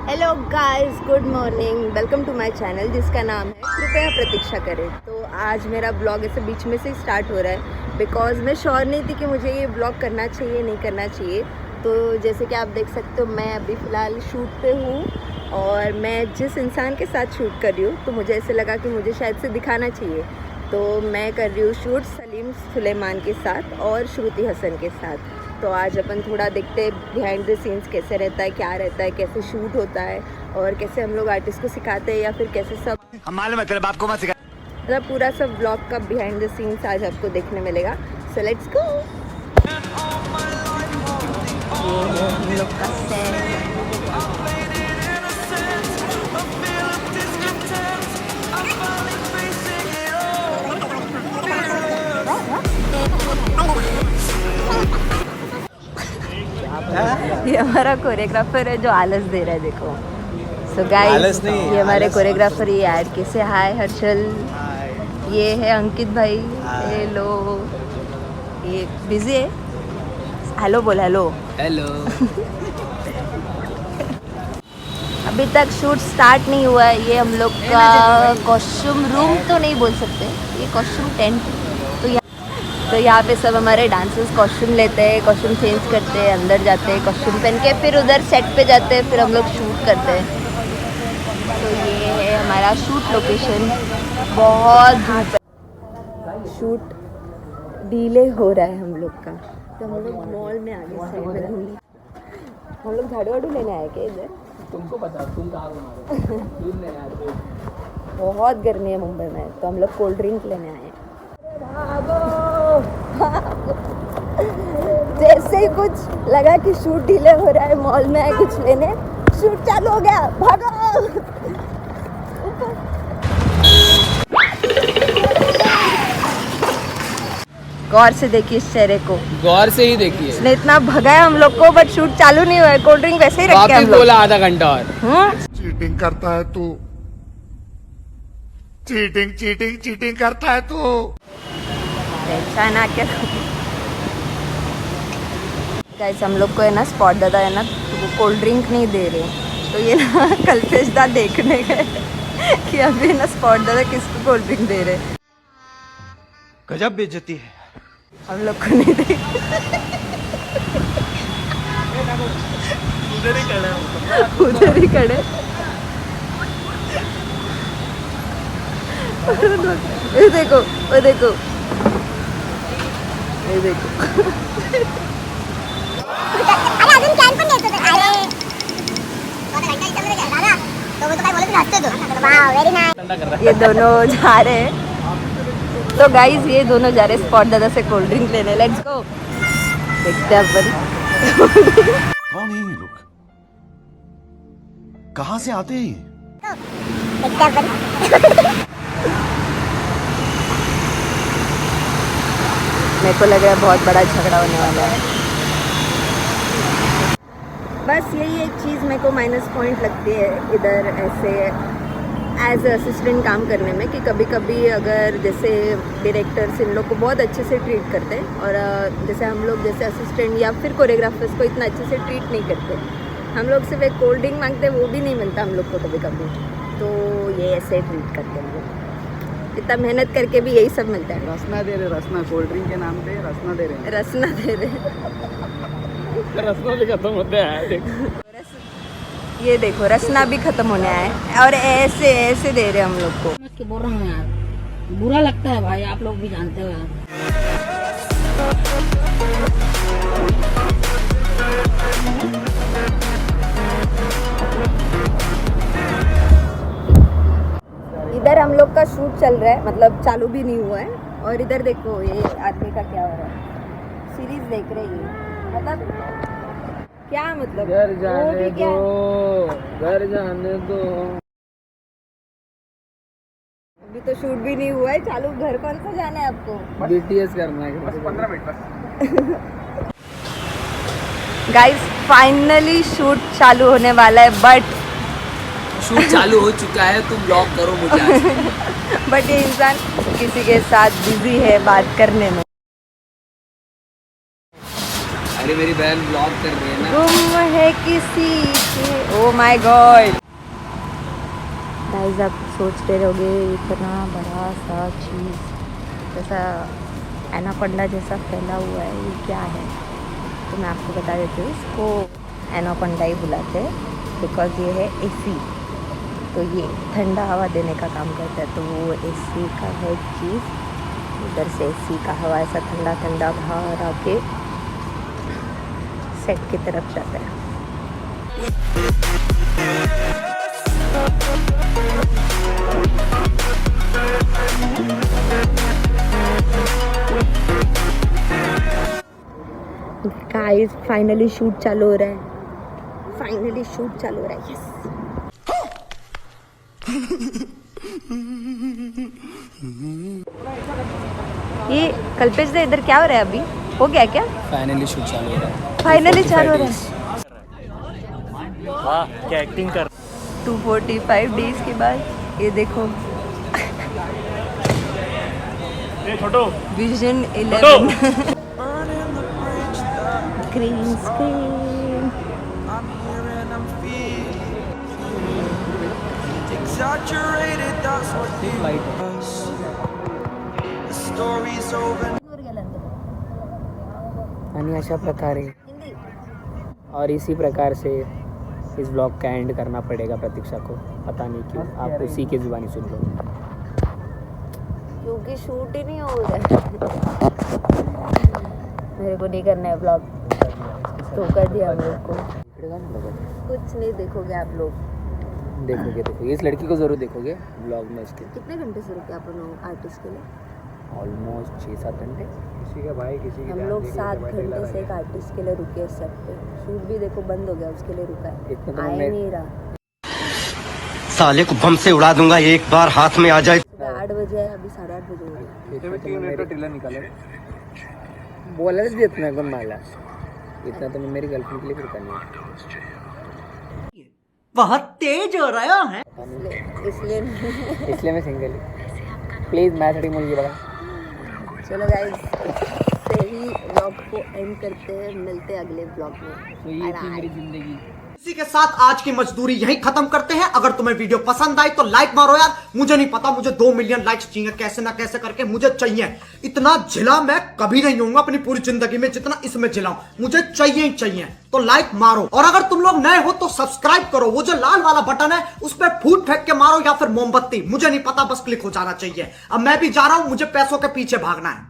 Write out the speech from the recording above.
Hello guys, good morning, welcome to my channel जिसका नाम है कृपया प्रतीक्षा करें। तो आज मेरा ब्लॉग ऐसे बीच में से स्टार्ट हो रहा है बिकॉज़ मैं श्योर नहीं थी कि मुझे ये ब्लॉग करना चाहिए नहीं करना चाहिए। तो जैसे कि आप देख सकते हो मैं अभी फ़िलहाल शूट पे हूँ और मैं जिस इंसान के साथ शूट कर रही हूँ तो मुझे ऐसे लगा कि मुझे शायद से दिखाना चाहिए। तो मैं कर रही हूँ शूट सलीम सुलेमान के साथ और श्रुति हसन के साथ। तो आज अपन थोड़ा देखते हैं बिहाइंड द सीन्स कैसे रहता है, क्या रहता है, कैसे शूट होता है और कैसे हम लोग आर्टिस्ट को सिखाते हैं या फिर कैसे सब आपको मत सिखा मतलब पूरा सब ब्लॉग का बिहाइंड द सीन्स आज आपको देखने मिलेगा। So let's go. ये है हम लोग का सेट। ये हमारा कोरियोग्राफर है जो आलस दे रहा है, देखो। सो गाइस, ये हमारे कोरियोग्राफर, ये ऐड कैसे। हाय हर्षल, ये है अंकित भाई। हेलो, ये बिजी है। हेलो बोल, हेलो हेलो। अभी तक शूट स्टार्ट नहीं हुआ है। ये हम लोग का कॉस्ट्यूम रूम तो नहीं बोल सकते, ये कॉस्ट्यूम टेंट। तो यहाँ पे सब हमारे डांसर्स कॉस्ट्यूम लेते हैं, कॉस्ट्यूम चेंज करते हैं, अंदर जाते हैं कॉस्ट्यूम पहन के, फिर उधर सेट पे जाते हैं, फिर हम लोग शूट करते हैं। तो ये है हमारा शूट लोकेशन। बहुत धूप है, शूट डिले हो रहा है हम लोग का। तो हम लोग मॉल में आगे साइड में घूमने, हम लोग झाड़ू वाड़ू लेने आए क्या इधर? तुमको पता, तुम कहाँ घुमा दूध लेने आए थे। बहुत गर्मी है मुंबई में, तो हम लोग कोल्ड ड्रिंक लेने आए हैं। जैसे ही कुछ लगा कि शूट डिले हो रहा है, मॉल में आए कुछ लेने, शूट चालू हो गया, भागो। गौर से देखिए इस चेहरे को, गौर से ही देखिए। इसने इतना भगाया हम लोग को बट शूट चालू नहीं हुआ है। कोल्ड ड्रिंक वैसे ही रख के हम लोग बोला आधा घंटा और। चीटिंग करता है तू, चीटिंग करता है तू। ऐसा ना क्या गाइस, हम लोग को है ना स्पॉट दादा है ना, तो वो कोल्ड ड्रिंक नहीं दे रहे। तो ये ना कल्पेश दा देखने गए कि अभी ना स्पॉट दादा किसको कोल्ड ड्रिंक दे रहे। गजब बेइज्जती है। हम लोग को नहीं दे। उधर ही खड़े। ये देखो, वो देखो, ये देखो। अरे अजून कॅन पण घ्यायचं होतं. अरे तो घंटा इथे मध्ये दादा तो काय बोलत राहतो तो. Wow very nice. ये दोनों जा रहे हैं। तो गाइस, ये दोनों जा रहे हैं स्पॉट दादा से कोल्ड ड्रिंक लेने। लेट्स गो, देखते हैं अपन। कौन है ये लोग? कहाँ से आते हैं? देखते हैं अपन. मेरे को लग रहा है बहुत बड़ा झगड़ा होने वाला है। बस यही एक चीज़ मेरे को माइनस पॉइंट लगती है इधर ऐसे एज असिस्टेंट काम करने में, कि कभी कभी अगर जैसे डायरेक्टर्स इन लोग को बहुत अच्छे से ट्रीट करते हैं और जैसे हम लोग जैसे असिस्टेंट या फिर कोरियोग्राफर्स को इतना अच्छे से ट्रीट नहीं करते। हम लोग सिर्फ एक कोल्ड ड्रिंक मांगते हैं, वो भी नहीं मिलता हम लोग को कभी कभी। तो ये ऐसे ट्रीट करते हैं लोग, इतना मेहनत करके भी यही सब मिलता है। रसना दे रहे, रसना कोल्ड ड्रिंक के नाम पे रसना दे रहे। रसना दे रहे। रसना भी खत्म होते हैं। ये देखो, रसना भी खत्म होने आया है और ऐसे ऐसे दे रहे हम लोग को। के बोल रहा हूँ यार, बुरा लगता है भाई, आप लोग भी जानते हो यार। इधर हम लोग का शूट चल रहा है, मतलब चालू भी नहीं हुआ है। और इधर देखो ये आदमी का क्या हो रहा है, सीरीज देख रहे हैं। मतलब क्या मतलब, घर वो जाने भी क्या, दो, घर जाने दो। अभी तो शूट भी नहीं हुआ है चालू, घर कौन सा जाना है आपको? बीटीएस करना है बस 15 मिनट बस। गाइस, फाइनली शूट चालू होने वाला है बट शूट चालू हो चुका है, तुम ब्लॉक करो मुझे। बट ये इंसान किसी के साथ बिजी है बात करने में। अरे मेरी बहन ब्लॉग कर रही है ना। गुम है किसी के, ओ माय गॉड। गाइस आप सोचते रहोगे इतना बड़ा सा चीज़ जैसा एनाकोंडा जैसा फैला हुआ है, ये क्या है? तो मैं आपको बता देती हूँ, इसको एनाकोंडा ही बुलाते हैं बिकॉज ये है एसी। तो ये ठंडा हवा देने का काम करता है, तो वो एसी का है चीज़। इधर से एसी का हवा ऐसा ठंडा ठंडा बाहर आके सेट की तरफ जाता है। गाइस फाइनली शूट चालू हो रहा है, फाइनली शूट चालू हो रहा है। यस ये कल्पेश दे, इधर क्या हो रहा है? अभी हो गया क्या? फाइनली शूट चालू हो रहा है। फाइनली चालू हो रहा है। वाह क्या एक्टिंग कर 245 डेज के बाद ये देखो छोटो विजन 11 ग्रीन स्क्रीन। आणि अशा प्रकारे और इसी प्रकार से इस ब्लॉग का एंड करना पड़ेगा प्रतीक्षा को। पता नहीं क्यों, आप उसी की जुबानी सुन लो। क्योंकि शूट ही नहीं हो रहा है। मेरे को नहीं करना है ब्लॉग, तो कर दिया हम लोग को। कुछ नहीं देखोगे आप लोग, देखोगे इस लड़की को जरूर देखोगे ब्लॉग में। इसके कितने घंटे से रुके आप लोग आर्टिस्ट के लिए? ऑलमोस्ट 6-7 घंटे। हम लोग 7 घंटे से एक आर्टिस्ट के लिए रुके हैं सब पे। शूट भी देखो बंद हो गया, उसके लिए रुका इतना है, तो आ ही मैं- नहीं रहा। साले को बम से उड़ा दूंगा एक बार हाथ में आ जाए। सुबह 8 बजे है, अभी 8:30 बजे हो गए। ट्रेलर निकाला बोलायलाच देत नाही कोण मला। इतना तो मैं मेरी गर्लफ्रेंड के लिए फिर करनी है। बहुत तेज हो रहा है। इसलिए नहीं। इसलिए मैं सिंगल ही। प्लीज माझ्यासाठी मुलगी बघा। चलो गाइस से ही ब्लॉग को एंड करते हैं, मिलते हैं अगले ब्लॉग में। तो ये थी मेरी जिंदगी। इसी के साथ आज की मजदूरी यहीं खत्म करते हैं। अगर तुम्हें वीडियो पसंद आई तो लाइक मारो यार। मुझे नहीं पता, मुझे 2 मिलियन लाइक्स चाहिए, कैसे ना कैसे करके मुझे चाहिए। इतना झिला मैं कभी नहीं होऊंगा अपनी पूरी जिंदगी में जितना इसमें झिलाऊं। मुझे चाहिए ही चाहिए, तो लाइक मारो। और अगर तुम लोग नए हो तो सब्सक्राइब करो। वो जो लाल वाला बटन है उस पर फूट फेंक के मारो या फिर मोमबत्ती, मुझे नहीं पता, बस क्लिक हो जाना चाहिए। अब मैं भी जा रहा हूं, मुझे पैसों के पीछे भागना है।